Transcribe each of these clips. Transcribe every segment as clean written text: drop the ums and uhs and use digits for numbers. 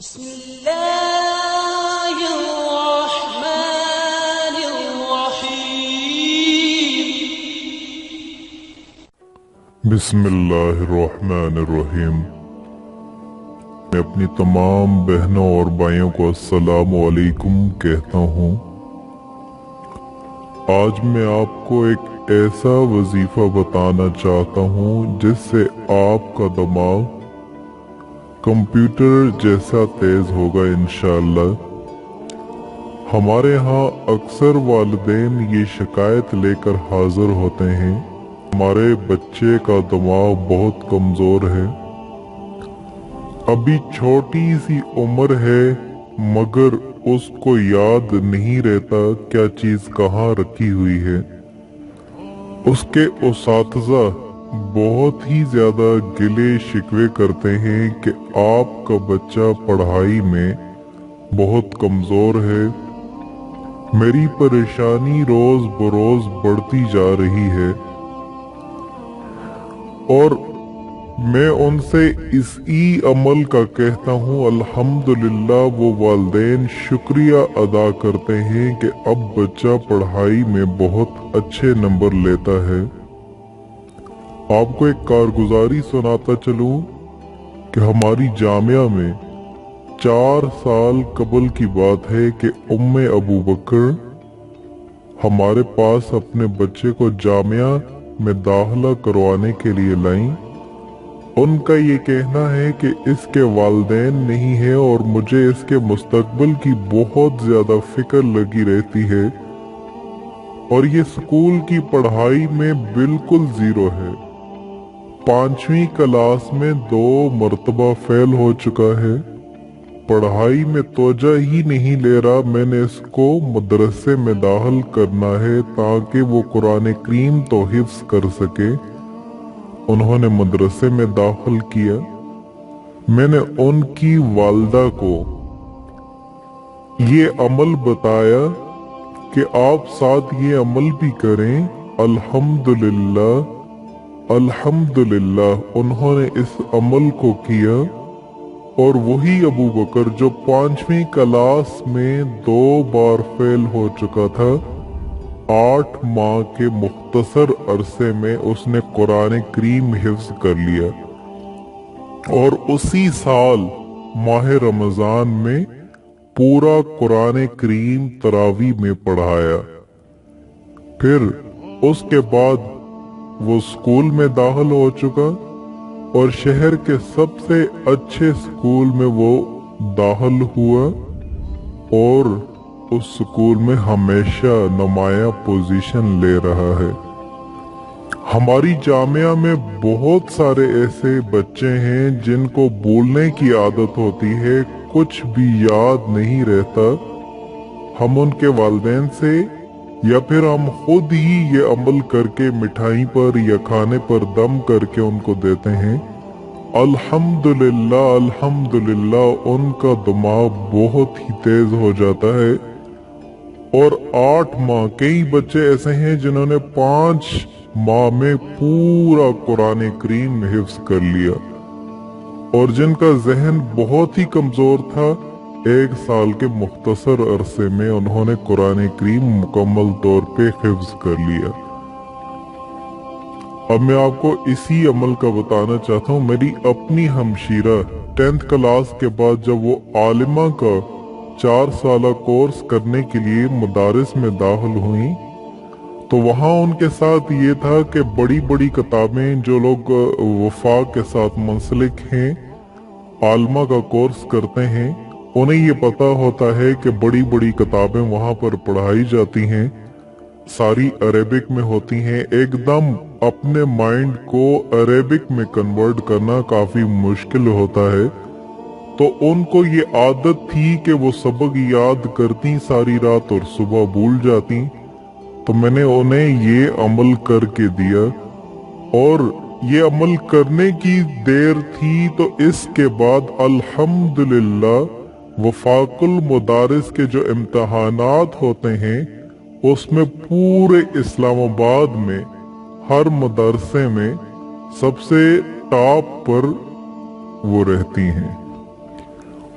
بسم الله الرحمن الرحيم بسم اللہ الرحمن الرحیم۔ میں اپنی تمام بہنوں اور بھائیوں کو السلام علیکم کہتا ہوں۔ آج میں آپ کو ایک ایسا وظیفہ بتانا چاہتا ہوں جس سے آپ کا دماغ کمپیوٹر جیسا تیز ہوگا انشاءاللہ۔ ہمارے ہاں اکثر والدین یہ شکایت لے کر حاضر ہوتے ہیں، ہمارے بچے کا دماغ بہت کمزور ہے، ابھی چھوٹی سی عمر ہے مگر اس کو یاد نہیں رہتا کیا چیز کہاں رکھی ہوئی ہے۔ اس کے اساتذہ بہت ہی زیادہ گلے شکوے کرتے ہیں کہ آپ کا بچہ پڑھائی میں بہت کمزور ہے۔ میری پریشانی روز بروز بڑھتی جا رہی ہے اور میں ان سے اسی عمل کا کہتا ہوں۔ الحمدللہ وہ والدین شکریہ ادا کرتے ہیں کہ اب بچہ پڑھائی میں بہت اچھے نمبر لیتا ہے۔ آپ کو ایک کارگزاری سناتا چلوں کہ ہماری جامعہ میں 4 سال قبل کی بات ہے کہ ام ابو بکر ہمارے پاس اپنے بچے کو جامعہ میں داخلہ کروانے کے لیے لائیں۔ ان کا یہ کہنا ہے کہ اس کے والدین نہیں ہیں اور مجھے اس کے مستقبل کی بہت زیادہ فکر لگی رہتی ہے اور یہ اسکول کی پڑھائی میں بالکل زیرو ہے۔ 5ویں کلاس میں 2 مرتبہ فیل ہو چکا ہے، پڑھائی میں توجہ ہی نہیں لے رہا۔ میں نے اس کو مدرسے میں داخل کرنا ہے تاکہ وہ قرآن کریم تو حفظ کر سکے۔ انہوں نے مدرسے میں داخل کیا۔ میں نے ان کی والدہ کو یہ عمل بتایا کہ آپ ساتھ یہ عمل بھی کریں۔ الحمدللہ الحمدللہ انہوں نے اس عمل کو کیا اور وہی ابو بکر جو 5ویں کلاس میں 2 بار فیل ہو چکا تھا، 8 ماہ کے مختصر عرصے میں اس نے قرآن کریم حفظ کر لیا اور اسی سال ماہ رمضان میں پورا قرآن کریم تراویح میں پڑھایا۔ پھر اس کے بعد وہ اسکول میں داخل ہو چکا اور شہر کے سب سے اچھے اسکول میں وہ داخل ہوا اور اس اسکول میں ہمیشہ نمایاں پوزیشن لے رہا ہے۔ ہماری جامعہ میں بہت سارے ایسے بچے ہیں جن کو بولنے کی عادت ہوتی ہے، کچھ بھی یاد نہیں رہتا۔ ہم ان کے والدین سے یا پھر ہم خود ہی یہ عمل کر کے مٹھائی پر یا کھانے پر دم کر کے ان کو دیتے ہیں۔ الحمدللہ الحمدللہ ان کا دماغ بہت ہی تیز ہو جاتا ہے اور 8 ماہ، کئی بچے ایسے ہیں جنہوں نے 5 ماہ میں پورا قرآن کریم حفظ کر لیا اور جن کا ذہن بہت ہی کمزور تھا، 1 سال کے مختصر عرصے میں انہوں نے قرآن کریم مکمل طور پہ حفظ کر لیا۔ اب میں آپ کو اسی عمل کا بتانا چاہتا ہوں۔ میری اپنی ہمشیرہ 10th کلاس کے بعد جب وہ عالمہ کا 4 سالہ کورس کرنے کے لیے مدارس میں داخل ہوئیں تو وہاں ان کے ساتھ یہ تھا کہ بڑی بڑی کتابیں، جو لوگ وفاق کے ساتھ منسلک ہیں، عالمہ کا کورس کرتے ہیں، انہیں یہ پتا ہوتا ہے کہ بڑی بڑی کتابیں وہاں پر پڑھائی جاتی ہیں، ساری عربک میں ہوتی ہیں۔ ایک دم اپنے مائنڈ کو عربک میں کنورٹ کرنا کافی مشکل ہوتا ہے، تو ان کو یہ عادت تھی کہ وہ سبق یاد کرتی ساری رات اور صبح بھول جاتی۔ تو میں نے انہیں یہ عمل کر کے دیا اور یہ عمل کرنے کی دیر تھی تو اس کے بعد الحمدللہ وفاق المدارس کے جو امتحانات ہوتے ہیں اس میں پورے اسلام آباد میں ہر مدرسے میں سب سے ٹاپ پر وہ رہتی ہیں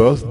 10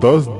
10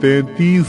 33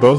10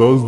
10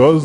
10